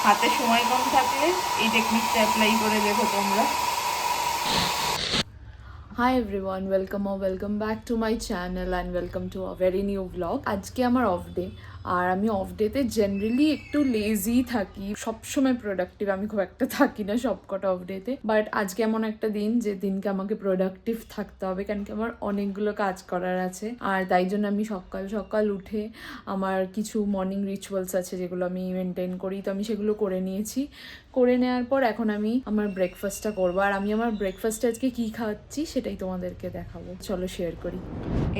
হাতে সময় কম থাকলে এই টেকনিকটা অ্যাপ্লাই করে দেখো তোমরা। Hi everyone, welcome back to my channel and welcome to a very new vlog. আজকে আমার অফ ডে আর আমি অফ ডেতে জেনারেলি একটু লেজি থাকি, সবসময় প্রোডাক্টিভ আমি খুব একটা থাকি না সব কটা অফ ডেতে। বাট আজকে এমন একটা দিন যে দিনকে আমাকে প্রোডাক্টিভ থাকতে হবে, কারণ কি আমার অনেকগুলো কাজ করার আছে। আর তাই জন্য আমি সকাল সকাল উঠে আমার কিছু মর্নিং রিচুয়ালস আছে যেগুলো আমি মেনটেন করি, তো আমি সেগুলো করে নিয়েছি। করে নেওয়ার পর এখন আমি আমার ব্রেকফাস্টটা করবো, আর আমি আমার ব্রেকফাস্টে আজকে কী খাওয়াচ্ছি সেটাই তোমাদেরকে দেখাবো, চলো শেয়ার করি।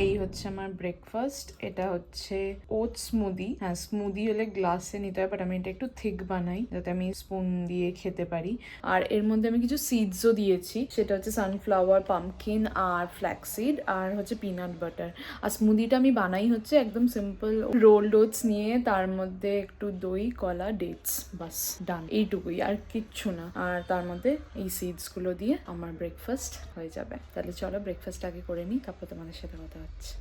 এই হচ্ছে আমার ব্রেকফাস্ট, এটা হচ্ছে ওটস স্মুদি। হ্যাঁ, স্মুদি হলে গ্লাসে নিতে হয়, বাট আমি এটা একটু থিক বানাই যাতে আমি স্পুন দিয়ে খেতে পারি। আর এর মধ্যে আমি কিছু সিডসও দিয়েছি, সেটা হচ্ছে সানফ্লাওয়ার, পাম্পকিন আর ফ্ল্যাক্সিড, আর হচ্ছে পিনাট বাটার। আর স্মুদিটা আমি বানাই হচ্ছে একদম সিম্পল, রোল্ড ওটস নিয়ে তার মধ্যে একটু দই, কলা, ডেটস, বাস ডান, এইটুকুই, আর কিচ্ছু না। আর তার মধ্যে এই সিডসগুলো দিয়ে আমার ব্রেকফাস্ট হয়ে যাবে। তাহলে চলো ব্রেকফাস্ট আগে করে নিই, তারপর তোমাদের সাথে কথা হচ্ছে।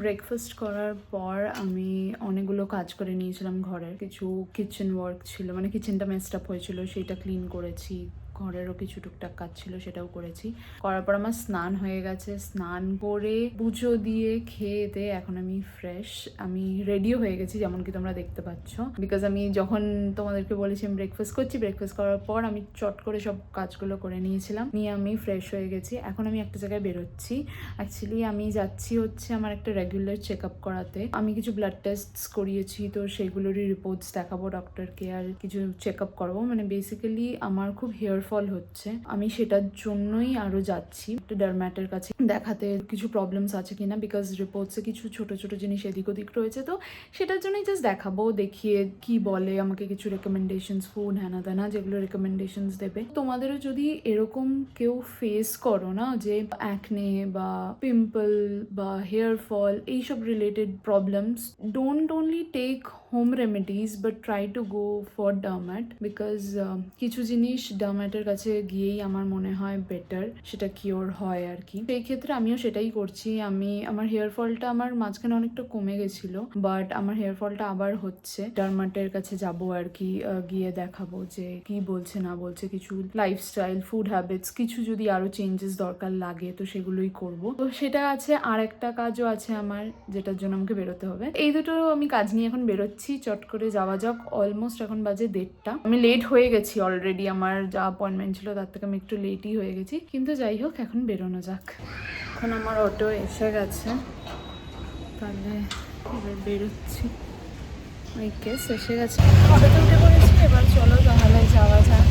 ব্রেকফাস্ট করার পর আমি অনেকগুলো কাজ করে নিয়েছিলাম ঘরের, কিছু কিচেন ওয়ার্ক ছিল, মানে কিচেনটা মেসড আপ হয়েছিল, সেইটা ক্লিন করেছি। ঘরেরও কিছু টুকটাক কাজ ছিল, সেটাও করেছি। করার পর আমার স্নান হয়ে গেছে, স্নান করে পুজো দিয়ে খেয়ে দিয়ে এখন আমি ফ্রেশ, আমি রেডিও হয়ে গেছি, যেমন কি তোমরা দেখতে পাচ্ছ। বিকজ আমি যখন তোমাদেরকে বলেছি আমি ব্রেকফাস্ট করছি, ব্রেকফাস্ট করার পর আমি চট করে সব কাজগুলো করে নিয়েছিলাম, নিয়ে আমি ফ্রেশ হয়ে গেছি। এখন আমি একটা জায়গায় বেরোচ্ছি। অ্যাকচুয়ালি আমি যাচ্ছি হচ্ছে আমার একটা রেগুলার চেক আপ করাতে। আমি কিছু ব্লাড টেস্ট করিয়েছি, তো সেগুলোরই রিপোর্টস দেখাবো ডক্টরকে, আর কিছু চেক আপ করবো। মানে বেসিক্যালি আমার খুব হেয়ার ফল হচ্ছে, আমি সেটার জন্যই আরো যাচ্ছি একটা ডার্ম্যাটের কাছে দেখাতে, কিছু প্রবলেমস আছে কিনা, বিকজ রিপোর্টসে কিছু ছোট ছোট জিনিস এদিক ওদিক রয়েছে, তো সেটার জন্যই জাস্ট দেখাবো, দেখিয়ে কি বলে আমাকে কিছু রেকমেন্ডেশনস, ফুড হ্যানা ত্যানা যেগুলো রেকমেন্ডেশনস দেবে। তোমাদেরও যদি এরকম কেউ ফেস করো না, যে অ্যাকনে বা পিম্পল বা হেয়ার ফল এইসব related problems, don't only take home remedies but try to go for dermat, because কিছু জিনিস ডার্ম্যাটের কাছে গিয়েই আমার মনে হয় বেটার, সেটা কিওর হয় আর কি। সেই ক্ষেত্রে আমিও সেটাই করছি। আমার হেয়ার ফলটা আমার মাঝখানে অনেকটা কমে গেছিলো, বাট আমার হেয়ার ফলটা আবার হচ্ছে। ডার্মাটের কাছে যাবো আর কি, গিয়ে দেখাবো যে কি বলছে না বলছে, কিছু লাইফস্টাইল, ফুড হ্যাবিটস, কিছু যদি আরো চেঞ্জেস দরকার লাগে তো সেগুলোই করব। তো সেটা আছে। আর একটা কাজও আছে আমার, যেটার জন্য আমাকে বেরোতে হবে। এই দুটো আমি কাজ নিয়ে এখন বেরোচ্ছি, চট করে যাওয়া যাক। অলমোস্ট এখন বাজে 1:30, আমি লেট হয়ে গেছি অলরেডি, আমার যা অ্যাপয়েন্টমেন্ট ছিল তার থেকে আমি একটু লেটই হয়ে গেছি, কিন্তু যাই হোক এখন বেরোনো যাক। এখন আমার অটো এসে গেছে, তাহলে এবার বেরোচ্ছি। ওই কেস এসে গেছে, অটোতে উঠে পড়েছি, এবার চলো তাহলে যাওয়া যাক।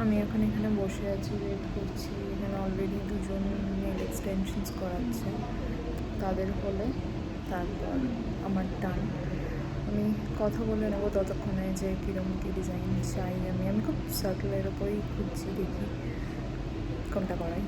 আমি এখন এখানে বসে আছি, ওয়েট করছি। এখানে অলরেডি দুজন নেল এক্সটেনশনস করাচ্ছে, তাদের হলে তারপর আমার টান। আমি কথা বলে নেবো ততক্ষণে যে কীরকম কী ডিজাইন চাই। আমি খুব সার্কেলের ওপরেই খুঁজছি, দেখি কোনটা করাই।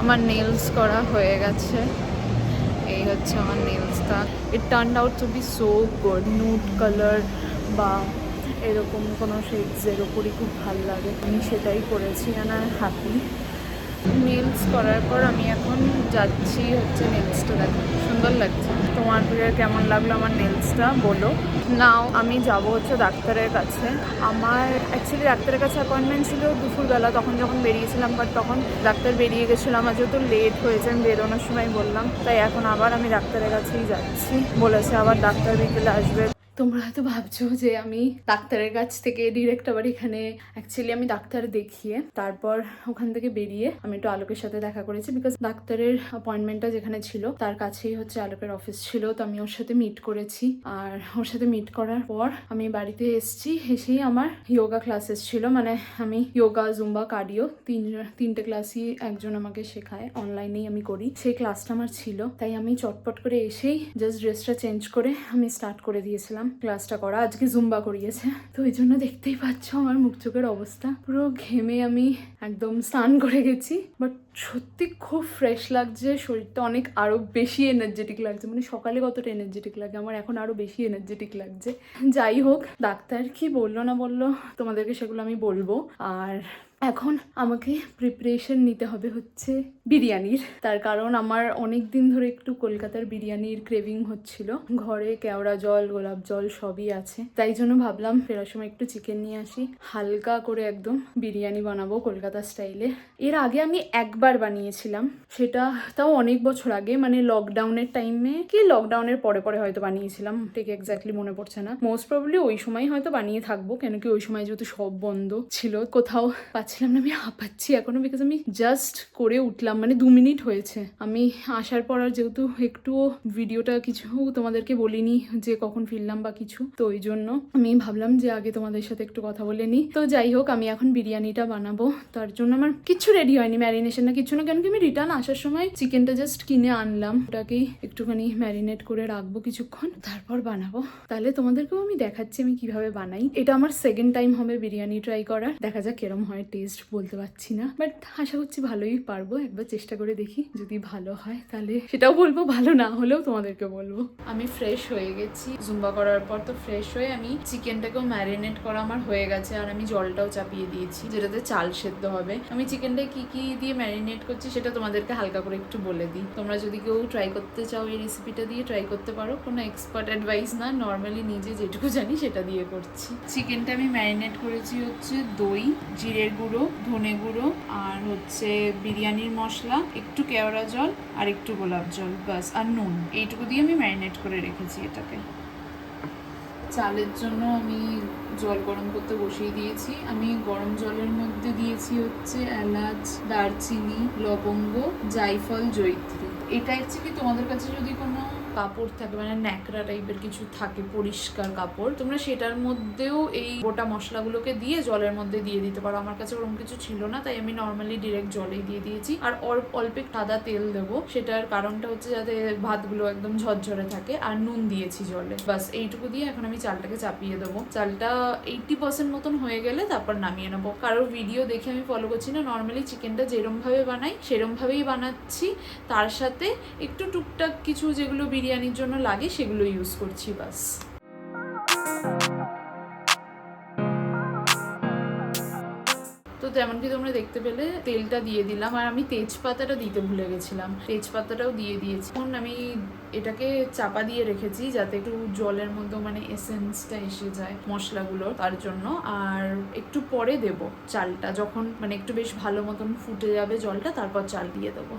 আমার নেলস করা হয়ে গেছে, এই হচ্ছে আমার নেলসটা। It turn out to be so good, nude colour বা এরকম কোনো শেডসের ওপরই খুব ভালো লাগে, আমি সেটাই করেছি and I am happy. Nails করার পর আমি এখন যাচ্ছি হচ্ছে নেলসটা দেখো, সুন্দর লাগছে। তোমার কেমন লাগলো আমার নেলসটা বলো। নাও আমি যাব হচ্ছে ডাক্তারের কাছে। আমার অ্যাকচুয়ালি ডাক্তারের কাছে অ্যাপয়েন্টমেন্ট ছিল দুপুরবেলা, তখন যখন বেরিয়েছিলাম, বাট তখন ডাক্তার বেরিয়ে গেছিলো। আমার যেহেতু লেট হয়েছে, আমি বেরোনোর সময় বললাম, তাই এখন আবার আমি ডাক্তারের কাছেই যাচ্ছি। বলেছে আবার ডাক্তার বিকেলে আসবে। তোমরা হয়তো ভাবছো যে আমি ডাক্তারের কাছ থেকে ডিরেক্ট আবার এখানে, অ্যাকচুয়ালি আমি ডাক্তার দেখিয়ে তারপর ওখান থেকে বেরিয়ে আমি একটু আলোকের সাথে দেখা করেছি, বিকজ ডাক্তারের অ্যাপয়েন্টমেন্টটা যেখানে ছিল তার কাছেই হচ্ছে আলোকের অফিস ছিল। তো আমি ওর সাথে মিট করেছি, আর ওর সাথে মিট করার পর আমি বাড়িতে এসেছি। এসেই আমার যোগা ক্লাসেস ছিল, মানে আমি যোগা, জুম্বা, কার্ডিও তিনটে ক্লাসই একজন আমাকে শেখায়, অনলাইনেই আমি করি। সেই ক্লাসটা আমার ছিল, তাই আমি চটপট করে এসেই জাস্ট ড্রেসটা চেঞ্জ করে আমি স্টার্ট করে দিয়েছিলাম ক্লাসটা করা। আজকে জুম্বা করিয়েছে, তো ওই জন্য দেখতেই পাচ্ছ আমার মুখ চোখের অবস্থা, পুরো ঘেমে আমি একদম স্নান করে গেছি। বাট সত্যি খুব ফ্রেশ লাগছে, শরীরটা অনেক আরো বেশি এনার্জেটিক লাগছে। মানে সকালে কতটা এনার্জেটিক লাগে, আমার এখন আরো বেশি এনার্জেটিক লাগছে। যাই হোক, ডাক্তার কি বললো না বললো তোমাদেরকে সেগুলো আমি বলবো। আর এখন আমাকে প্রিপারেশন নিতে হবে হচ্ছে বিরিয়ানির, তার কারণ আমার অনেক দিন ধরে একটু কলকাতার বিরিয়ানির ক্রেভিং হচ্ছিল। ঘরে কেওড়া জল, গোলাপ জল সবই আছে, তাই জন্য ভাবলাম ফেরার সময় একটু চিকেন নিয়ে আসি, হালকা করে একদম বিরিয়ানি বানাবো কলকাতা স্টাইলে। এর আগে আমি একবার বানিয়েছিলাম, সেটা তাও অনেক বছর আগে, মানে লকডাউনের টাইমে কি লকডাউনের পরে পরে হয়তো বানিয়েছিলাম, ঠিক এক্স্যাক্টলি মনে পড়ছে না। মোস্ট প্রবাবলি ওই সময় হয়তো বানিয়ে থাকবো, কেন কি ওই সময় যেহেতু সব বন্ধ ছিল, কোথাও পাচ্ছিলাম না। আমি হাঁপাচ্ছি এখনো, বিকজ আমি জাস্ট করে উঠলাম, মানে 2 মিনিট হয়েছে আমি আসার পর। আর যেহেতু একটুও ভিডিওটা কিছু তোমাদেরকে বলিনি যে কখন ফিরলাম বা কিছু, তো ওই জন্য আমি ভাবলাম যে আগে তোমাদের সাথে একটু কথা বলে নিই। তো যাই হোক, আমি এখন বিরিয়ানিটা বানাবো, তার জন্য আমার কিছু রেডি হয়নি, ম্যারিনেশন না কিছু না, কেন কি আমি রিটার্ন আসার সময় চিকেনটা জাস্ট কিনে আনলাম, ওটাকেই একটুখানি ম্যারিনেট করে রাখবো কিছুক্ষণ, তারপর বানাবো। তাহলে তোমাদেরকেও আমি দেখাচ্ছি আমি কিভাবে বানাই। এটা আমার সেকেন্ড টাইম হবে বিরিয়ানি ট্রাই করার, দেখা যাক কেরম হয় টেস্ট, বলতে পারছি না, বাট আশা করছি ভালোই পারবো। একবার চেষ্টা করে দেখি, যদি ভালো হয় তাহলে সেটাও বলবো, ভালো না হলেও তোমাদেরকে বলবো। আমি ফ্রেশ হয়ে গেছি জুম্বা করার পর, তো ফ্রেশ হয়ে আমি চিকেনটাকেও ম্যারিনেট করা আমার হয়ে গেছে, আর আমি জলটাও চাপিয়ে দিয়েছি যেটাতে চাল সেদ্ধ হবে। আমি চিকেনটা কি কি দিয়ে ম্যারিনেট করছি সেটা তোমাদেরকে হালকা করে একটু বলে দিই। তোমরা যদি কেউ ট্রাই করতে চাও এই রেসিপিটা দিয়ে ট্রাই করতে পারো, কোনো এক্সপার্ট অ্যাডভাইস না, নর্মালি নিজে যেটুকু জানি সেটা দিয়ে করছি। চিকেনটা আমি ম্যারিনেট করেছি হচ্ছে দই, জিরের গুঁড়ো, ধনে গুঁড়ো, আর হচ্ছে বিরিয়ানির মশলা, একটু কেওড়া জল আর একটু গোলাপ জল, বাস, আর নুন, এইটুকু দিয়ে আমি ম্যারিনেট করে রেখেছি এটাকে। চালের জন্য আমি জল গরম করতে বসিয়ে দিয়েছি। আমি গরম জলের মধ্যে দিয়েছি হচ্ছে এলাচ, দারচিনি, লবঙ্গ, জায়ফল, জয়িত্রী। এটা অ্যাকচুয়ালি তোমাদের কাছে যদি কোনো কাপড় থাকে, মানে ন্যাকড়া টাইপের কিছু থাকে, পরিষ্কার কাপড়, তোমরা সেটার মধ্যেও এই গোটা মশলাগুলোকে দিয়ে জলের মধ্যে দিয়ে দিতে পারো। আমার কাছে ওরকম কিছু ছিল না, তাই আমি নর্মালি ডিরেক্ট জলেই দিয়ে দিয়েছি। আর অল্প সাদা তেল দেবো, সেটার কারণটা হচ্ছে যাতে ভাতগুলো একদম ঝরঝরে থাকে। আর নুন দিয়েছি জলে, বাস এইটুকু দিয়ে এখন আমি চালটাকে চাপিয়ে দেবো। চালটা 80% মতন হয়ে গেলে তারপর নামিয়ে নেবো। কারোর ভিডিও দেখে আমি ফলো করছি না, নর্মালি চিকেনটা যেরমভাবে বানাই সেরমভাবেই বানাচ্ছি, তার সাথে একটু টুকটাক কিছু যেগুলো বিরিয়ানির জন্য লাগে সেগুলো ইউজ করছি, বাস। তো তেমন কি তোমরা দেখতে পেলে তেলটা দিয়ে দিলাম, আর আমি তেজপাতাটা দিতে ভুলে গেছিলাম, তেজপাতাটাও দিয়ে দিয়েছি। এখন আমি এটাকে চাপা দিয়ে রেখেছি যাতে একটু জলের মধ্যে মানে এসেন্সটা এসে যায় মশলাগুলোর, তার জন্য। আর একটু পরে দেব চালটা, যখন মানে একটু বেশ ভালো মতন ফুটে যাবে জলটা, তারপর চাল দিয়ে দেবো।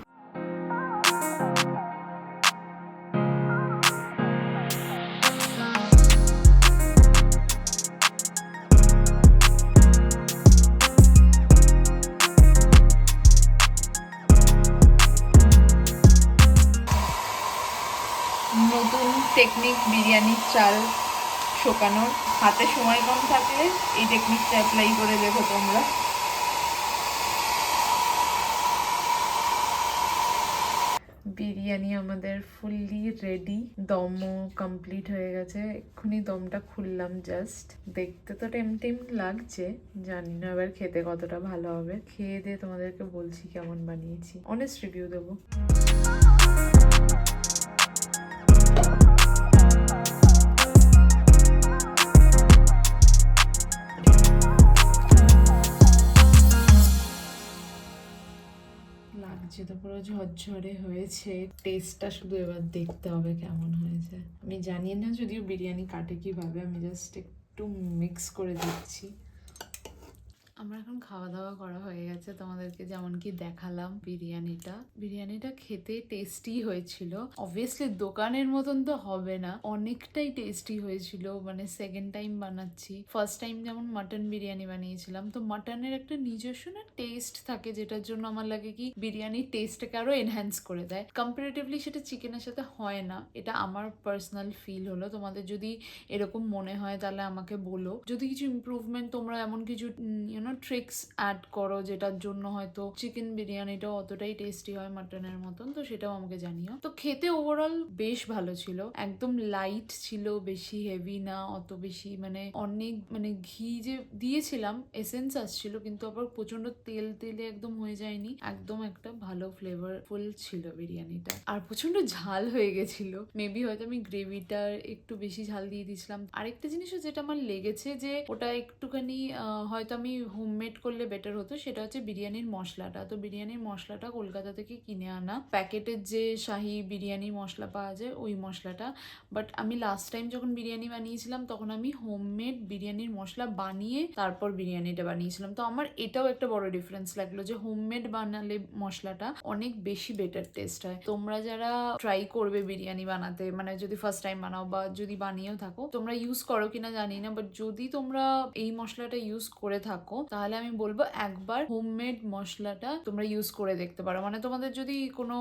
নতুন টেকনিক বিরিয়ানির চাল শোকানোর, হাতে সময় কম থাকলে এই টেকনিকটা অ্যাপ্লাই করে দেখো তোমরা। বিরিয়ানি আমাদের ফুললি রেডি, দমও কমপ্লিট হয়ে গেছে। এক্ষুনি দমটা খুললাম জাস্ট, দেখতে তো টেমটেম লাগছে, জানি না এবার খেতে কতটা ভালো হবে। খেয়ে দিয়ে তোমাদেরকে বলছি কেমন বানিয়েছি, অনেস্ট রিভিউ দেবো। ঝরঝরে হয়েছে, টেস্টটা শুধু এবার দেখতে হবে কেমন হয়েছে। আমি জানি না যদিও বিরিয়ানি কাটে কিভাবে, আমি জাস্ট একটু মিক্স করে দিচ্ছি। আমার এখন খাওয়া দাওয়া করা হয়ে গেছে, তোমাদেরকে যেমন কি দেখালাম বিরিয়ানিটা খেতে টেস্টি হয়েছিল। অবভিয়াসলি দোকানের মতন তো হবে না, অনেকটাই টেস্টি হয়েছিল। মানে সেকেন্ড টাইম বানাচ্ছি, ফার্স্ট টাইম যেমন মাটন বিরিয়ানি বানিয়েছিলাম, তো মাটনের একটা নিজস্ব না টেস্ট থাকে, যেটার জন্য আমার লাগে কি বিরিয়ানির টেস্টটাকে আরো এনহ্যান্স করে দেয়। কম্পারেটিভলি সেটা চিকেনের সাথে হয় না, এটা আমার পার্সোনাল ফিল হলো। তোমাদের যদি এরকম মনে হয় তাহলে আমাকে বলো, যদি কিছু ইমপ্রুভমেন্ট তোমরা এমন কিছু ট্রিক্স অ্যাড করো যেটার জন্য হয়তো চিকেন বিরিয়ানিটাও অতটাই টেস্টি হয় মাটনের মতন, তো সেটাও আমাকে জানিও। তো খেতে ওভারঅল বেশ ভালো ছিল, একদম লাইট ছিল, বেশি হেভি না, অত বেশি অনেক ঘি যে দিয়েছিলাম এসেন্স আসছিল, কিন্তু আবার প্রচন্ড তেল তেলে একদম হয়ে যায়নি, একদম একটা ভালো ফ্লেভারফুল ছিল বিরিয়ানিটা। আর প্রচন্ড ঝাল হয়ে গেছিল, মেবি হয়তো আমি গ্রেভিটার একটু বেশি ঝাল দিয়ে দিয়েছিলাম। আরেকটা জিনিসও যেটা আমার লেগেছে যে ওটা একটুখানি হয়তো আমি হোমমেড করলে বেটার হতো, সেটা হচ্ছে বিরিয়ানির মশলাটা। তো বিরিয়ানির মশলাটা কলকাতা থেকে কিনে আনা, প্যাকেটের যে শাহি বিরিয়ানি মশলা পাওয়া যায় ওই মশলাটা। বাট আমি লাস্ট টাইম যখন বিরিয়ানি বানিয়েছিলাম তখন আমি হোমমেড বিরিয়ানির মশলা বানিয়ে তারপর বিরিয়ানিটা বানিয়েছিলাম। তো আমার এটাও একটা বড় ডিফারেন্স লাগলো যে হোমমেড বানালে মশলাটা অনেক বেশি বেটার টেস্ট হয়। তোমরা যারা ট্রাই করবে বিরিয়ানি বানাতে, যদি ফার্স্ট টাইম বানাও বা যদি বানিয়েও থাকো, তোমরা ইউজ করো কিনা জানি না, বাট যদি তোমরা এই মশলাটা ইউজ করে থাকো তাহলে আমি বলবো একবার হোমমেড মশলাটা তোমরা ইউজ করে দেখতে পারো। তোমাদের যদি কোনো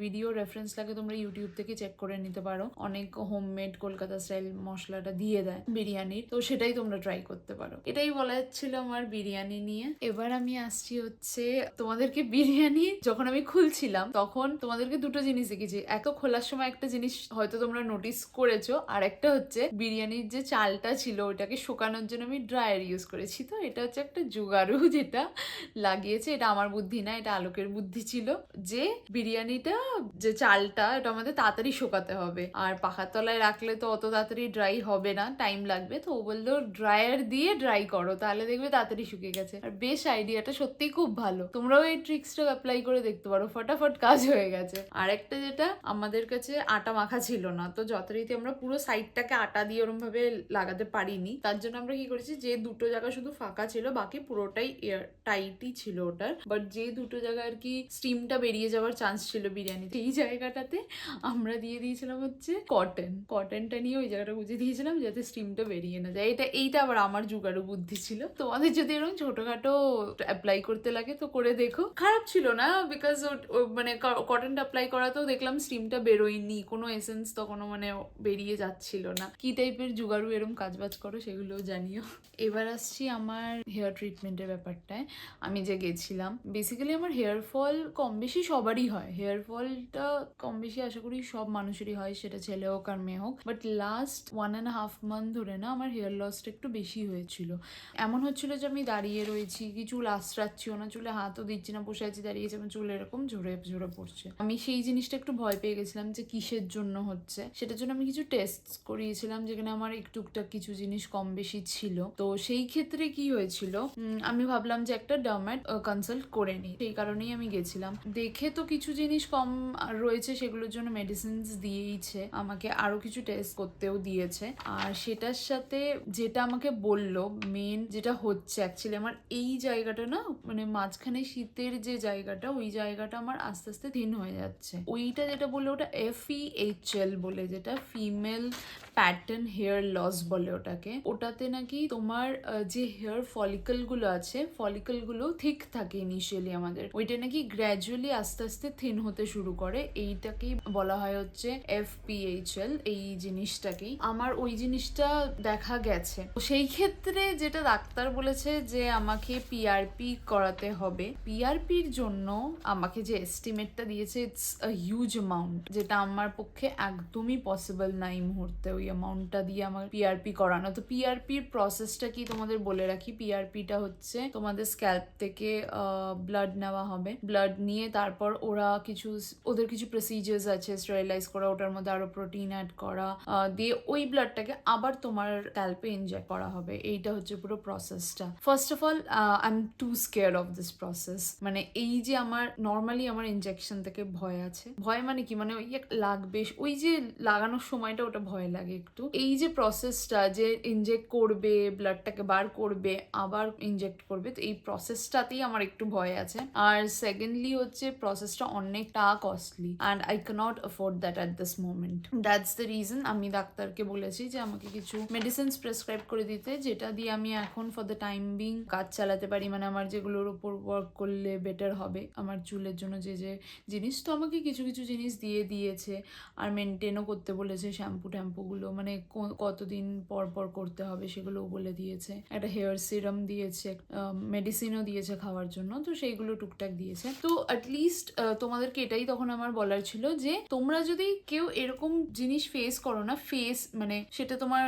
ভিডিও রেফারেন্স লাগে তোমরা ইউটিউব থেকে চেক করে নিতে পারো, অনেক হোমমেড কলকাতা স্টাইল মশলাটা দিয়ে দেয় বিরিয়ানির, তো সেটাই তোমরা ট্রাই করতে পারো। এটাই বলা যাচ্ছিল আমার বিরিয়ানি নিয়ে। এবার আমি আসছি হচ্ছে তোমাদেরকে বিরিয়ানি যখন আমি খুলছিলাম তখন তোমাদেরকে দুটো জিনিস দেখেছি। এক, খোলার সময় একটা জিনিস হয়তো তোমরা নোটিস করেছো, আর একটা হচ্ছে বিরিয়ানির যে চালটা ছিল ওটাকে শুকানোর জন্য আমি ড্রায়ার ইউজ করেছি। তো এটা হচ্ছে একটা জোগাড়ু যেটা লাগিয়েছে, এটা আমার বুদ্ধি না, এটা আলোকের বুদ্ধি ছিল, যে বিরিয়ানিটা যে চালটা এটা আমাদের তাড়াতাড়ি শুকাতে হবে, আর পাখার তলায় রাখলে তো অত তাড়াতাড়ি ড্রাই হবে না, টাইম লাগবে। তো ও বললো ড্রায়ার দিয়ে ড্রাই করো, তাহলে দেখবে তাড়াতাড়ি শুকিয়ে গেছে। আর বেশ আইডিয়াটা সত্যিই খুব ভালো, তোমরাও এই ট্রিক্সটা অ্যাপ্লাই করে দেখতে পারো, ফটাফট কাজ হয়ে গেছে। আর একটা যেটা, আমাদের কাছে আটা মাখা ছিল না, তো যথারীতি আমরা পুরো সাইডটাকে আটা দিয়ে ওরম ভাবে লাগাতে পারিনি, তার জন্য আমরা কি করেছি, যে দুটো জায়গা শুধু ফাঁকা ছিল বাকি পুরোটাই এয়ার টাইটই ছিল ওটার, বাট যে দুটো জায়গা আর কি স্টিমটা বেরিয়ে যাওয়ার চান্স ছিল বিরিয়ানিতে, এই জায়গাটাতে আমরা দিয়ে দিয়েছিলাম হচ্ছে কটনটা নিয়ে ওই জায়গাটা গুঁজে দিয়েছিলাম যাতে স্টিমটা বেরিয়ে না যায়। এইটা আবার আমার জোগাড়ু বুদ্ধি ছিল। তোমাদের যদি এরকম ছোটখাটো অ্যাপ্লাই করতে লাগে তো করে দেখো, খারাপ ছিল না, বিকজ কটনটা অ্যাপ্লাই করাতেও দেখলাম স্টিমটা বেরোয়নি, কোনো এসেন্স তো কোনো বেরিয়ে যাচ্ছিল না। কি টাইপের জোগাড়ু এরকম কাজবাজ করো সেগুলোও জানিও। এবার আসছি আমার হেয়ার ট্রিটমেন্টের ব্যাপারটায়। আমি যে গেছিলাম, বেসিক্যালি আমার হেয়ার ফল কম বেশি সবারই হয়, হেয়ার ফলটা কম বেশি আশা করি সব মানুষেরই হয়, সেটা ছেলে হোক আর মেয়ে হোক। বাট লাস্ট 1.5 month ধরে না আমার হেয়ার লসটা একটু বেশি হয়েছিল। এমন হচ্ছিল যে আমি দাঁড়িয়ে রয়েছি, কি চুল আশ্রাচ্ছিও না, চুলে হাতও দিচ্ছি না, বসে আছি দাঁড়িয়েছি, আমার চুল এরকম ঝরে ঝরে পড়ছে। আমি সেই জিনিসটা একটু ভয় পেয়ে গেছিলাম যে কিসের জন্য হচ্ছে, সেটার জন্য আমি কিছু টেস্ট করিয়েছিলাম যেখানে আমার টুকটাক কিছু জিনিস কম বেশি ছিল। তো সেই ক্ষেত্রে কি হয়েছিল, আমি ভাবলাম যে একটা ডার্ম্যাট কনসাল্ট করে নিই, সেই কারণেই আমি গেছিলাম। দেখে তো কিছু জিনিস কম রয়েছে, সেগুলোর জন্য মেডিসিনস দিয়েইছে, আমাকে আরো কিছু টেস্ট করতেও দিয়েছে। আর সেটার সাথে যেটা আমাকে বললো মেন যেটা হচ্ছে, অ্যাকচুয়ালি আমার এই জায়গাটা না মাঝখানে শীতের যে জায়গাটা, ওই জায়গাটা আমার আস্তে আস্তে থিন হয়ে যাচ্ছে। ওইটা যেটা বললো ওটা FEHL বলে, যেটা ফিমেল প্যাটার্ন হেয়ার লস বলে ওটাকে। ওটাতে নাকি তোমার যে হেয়ার ফলিকলগুলো আছে, ফলিকলগুলো ঠিক থাকে ইনিশিয়ালি আমাদের, ওইটা নাকি গ্র্যাজুয়ালি আস্তে আস্তে থিন হতে শুরু করে, এইটাকেই বলা হয় হচ্ছে FPHL। এই জিনিসটাকেই আমার ওই জিনিসটা দেখা গেছে। সেই ক্ষেত্রে যেটা ডাক্তার বলেছে যে আমাকে PRP করাতে হবে। PRPর জন্য আমাকে যে এস্টিমেটটা দিয়েছে ইটস আ হিউজ অ্যামাউন্ট, যেটা আমার পক্ষে একদমই পসিবল না এই মুহূর্তে ওই অ্যামাউন্টটা দিয়ে আমার PRP করানো। তো PRPর প্রসেসটা কি তোমাদের বলে রাখি, PRP থেরাপিটা হচ্ছে তোমাদের স্ক্যাল্প থেকে ব্লাড নেওয়া হবে, ব্লাড নিয়ে তারপর ওদের কিছু প্রসিজার্স আছে, স্টেরিলাইজ করা, ওটার মধ্যে আরো প্রোটিন অ্যাড করা, দিয়ে ওই ব্লাডটাকে আবার তোমার স্ক্যাল্পে ইনজেক্ট করা হবে। এইটা হচ্ছে পুরো প্রসেসটা। First of all I am too scared of this process. মানে এই যে আমার নর্মালি আমার ইনজেকশন থেকে ভয় আছে, ভয় মানে কি, মানে ওই লাগবে, ওই যে লাগানোর সময়টা ওটা ভয় লাগে একটু। এই যে প্রসেসটা, যে ইনজেক্ট করবে, ব্লাডটাকে বার করবে, আবার ইনজেক্ট করবে, তো এই প্রসেসটাতেই আমার একটু ভয় আছে। আর সেকেন্ডলি হচ্ছে প্রসেসটা অনেকটা costly and I cannot afford that at this moment. That's the reason আমি ডাক্তারকে বলেছি যে আমাকে কিছু মেডিসিনস প্রেসক্রাইব করে দিতে, যেটা দিয়ে আমি এখন ফর দ্য টাইম বিং কাজ চালাতে পারি। মানে আমার যেগুলোর উপর ওয়ার্ক করলে বেটার হবে আমার চুলের জন্য, যে জিনিস, তো আমাকে কিছু কিছু জিনিস দিয়েছে। আর মেনটেনও করতে বলেছে, শ্যাম্পু ট্যাম্পুগুলো মানে কতদিন পর পর করতে হবে সেগুলোও বলে দিয়েছে। একটা হেয়ার সিরাম দিয়েছে, মেডিসিনও দিয়েছে খাওয়ার জন্য, তো সেইগুলো টুকটাক দিয়েছে। তো অ্যাটলিস্ট তোমাদেরকে এটাই তখন আমার বলার ছিল যে তোমরা যদি কেউ এরকম জিনিস ফেস করো না, মানে সেটা তোমার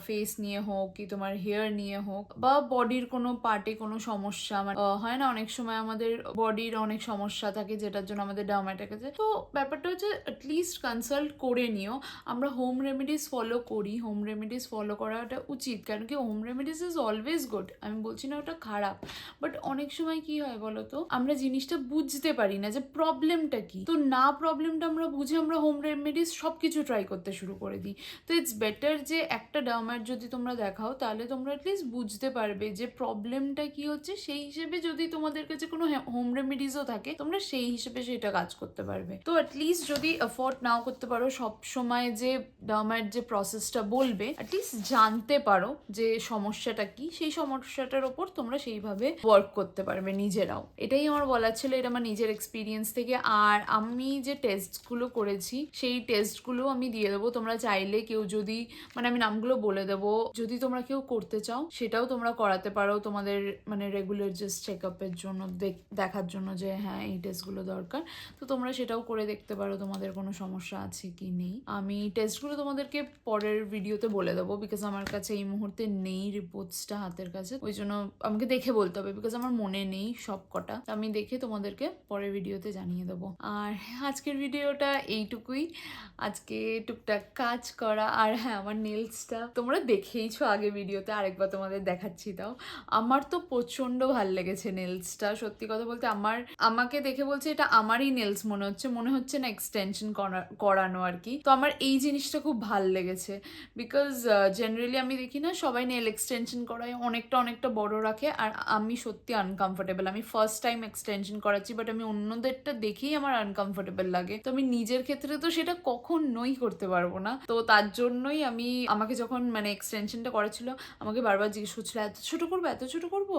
ফেস নিয়ে হোক কি তোমার হেয়ার নিয়ে হোক বা বডির কোনো পার্টে কোনো সমস্যা, মানে হয় না অনেক সময় আমাদের বডির অনেক সমস্যা থাকে যেটার জন্য আমাদের ডার্মাটাইটিস আছে, তো ব্যাপারটা হচ্ছে অ্যাটলিস্ট কনসাল্ট করে নিও। আমরা হোম রেমেডিস ফলো করি, হোম রেমেডিস ফলো করাটা উচিত, কারণ কি home remedies is always good, আমি বলছি না ওটা খারাপ, বাট অনেক সময় কি হয় বলো তো, আমরা জিনিসটা বুঝতে পারি না যে প্রবলেমটা কি, তো না প্রবলেমটা আমরা বুঝে আমরা হোম রেমেডিস সব কিছু ট্রাই করতে শুরু করে দিই। তো ইটস বেটার যে একটা ডার্মার যদি তোমরা দেখাও তাহলে তোমরা অ্যাটলিস্ট বুঝতে পারবে যে প্রবলেমটা কি হচ্ছে, সেই হিসেবে যদি তোমাদের কাছে কোনো হোম রেমেডিসও থাকে তোমরা সেই হিসেবে সেটা কাজ করতে পারবে। তো অ্যাটলিস্ট যদি এফোর্ট নাও করতে পারো সব সময় যে ডার্মার যে প্রসেসটা বলবে, অ্যাটলিস্ট জানতে পারো যে সমস্যাটা কি, সেই সমস্যাটার ওপর তোমরা সেইভাবে ওয়ার্ক করতে পারবে নিজেরাও। এটাই আমার বলার ছিল, এটা আমার নিজের এক্সপিরিয়েন্স থেকে। আর আমি যে টেস্টগুলো করেছি সেই টেস্টগুলো আমি দিয়ে দেবো, তোমরা চাইলে কেউ যদি, মানে আমি নামগুলো বলে দেবো, যদি তোমরা কেউ করতে চাও সেটাও তোমরা করাতে পারো তোমাদের মানে রেগুলার জাস্ট চেক আপের জন্য, দেখার জন্য যে হ্যাঁ এই টেস্টগুলো দরকার, তো তোমরা সেটাও করে দেখতে পারো তোমাদের কোনো সমস্যা আছে কি নেই। আমি টেস্টগুলো তোমাদেরকে পরের ভিডিওতে বলে দেবো, বিকজ আমার কাছে এই মুহূর্তে নেই রিপোর্টসটা হাতের কাছে, ওই জন্য আমাকে দেখে বলতে হবে, বিকজ আমার মনে নেই সব কটা, আমি দেখে তোমাদেরকে পরের ভিডিওতে জানিয়ে দেবো। আর আজকের ভিডিওটা এইটুকুই, আজকে টুকটাক কাজ করা। আর হ্যাঁ, আমার নেলসটা তোমরা দেখেইছো আগে ভিডিওতে, আরেকবার তোমাদের দেখাচ্ছি। তাও আমার তো প্রচন্ড ভাল লেগেছে নেলসটা, সত্যি কথা বলতে। আমাকে দেখে বলছে এটা আমারই নেলস মনে হচ্ছে না এক্সটেনশন করানো আর কি। তো আমার এই জিনিসটা খুব ভাল লেগেছে, বিকজ জেনারেলি আমি দেখি না সবাই নেল এক্সটেনশন করায় অনেকটা বড় রাখে, আর আমি সত্যি আনকমফোর্টেবল। আমি ফার্স্ট টাইম এক্সটেনশন করাচ্ছি, বাট আমি অন্যদেরটা দেখেই আমার আনকমফোর্টেবল লাগে, তো আমি নিজের ক্ষেত্রে তো সেটা কখনোই করতে পারবো না। তো তার জন্যই আমাকে যখন মানে এক্সটেনশনটা করেছিল, আমাকে বারবার জিজ্ঞেস করছিল এত ছোট করবো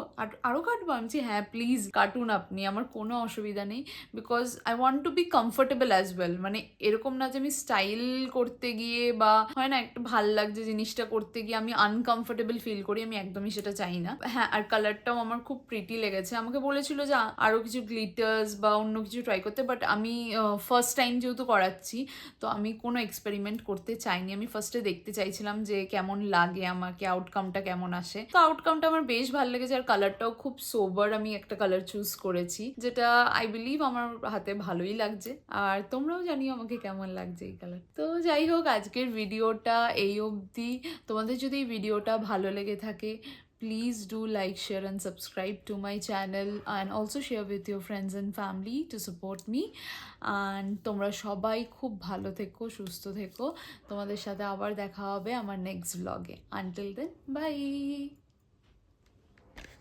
আরো কাটবো? আমি বলছি হ্যাঁ প্লিজ কাটুন আপনি, আমার কোনো অসুবিধা নেই, because I want to B comfortable as well. মানে এরকম না যে আমি স্টাইল করতে গিয়ে বা হয় না একটা ভাল লাগছে জিনিসটা করতে গিয়ে আমি আনকমফোর্টেবল ফিল করি, আমি একদমই সেটা চাই না। হ্যাঁ, আর কালারটাও আমার খুব প্রিটি লেগেছে। আমাকে বলেছিল যে আরো কিছু গ্লিটার্স বা অন্য কিছু ট্রাই করতে, বাট আমি ফার্স্ট টাইম যেহেতু করাচ্ছি, তো আমি কোনো এক্সপেরিমেন্ট করতে চাইনি। আমি ফার্স্টে দেখতে চাইছিলাম যে কেমন লাগে আমাকে, আউটকামটা কেমন আসে। তো আউটকামটা আমার বেশ ভালো লেগেছে, আর কালারটাও খুব সোবার আমি একটা কালার চুজ করেছি, যেটা আই বিলিভ আমার হাতে ভালোই লাগছে। আর তোমরাও জানিও আমাকে কেমন লাগছে এই কালার। তো যাই হোক, আজকের ভিডিওটা এই অবধি। তোমাদের যদি এই ভিডিওটা ভালো লেগে থাকে, please do like, share and subscribe to my channel, and also share with your friends and family to support me. And তোমরা সবাই খুব ভালো থেকো, সুস্থ থেকো। তোমাদের সাথে আবার দেখা হবে আমার নেক্সট ব্লগে। Until then, bye.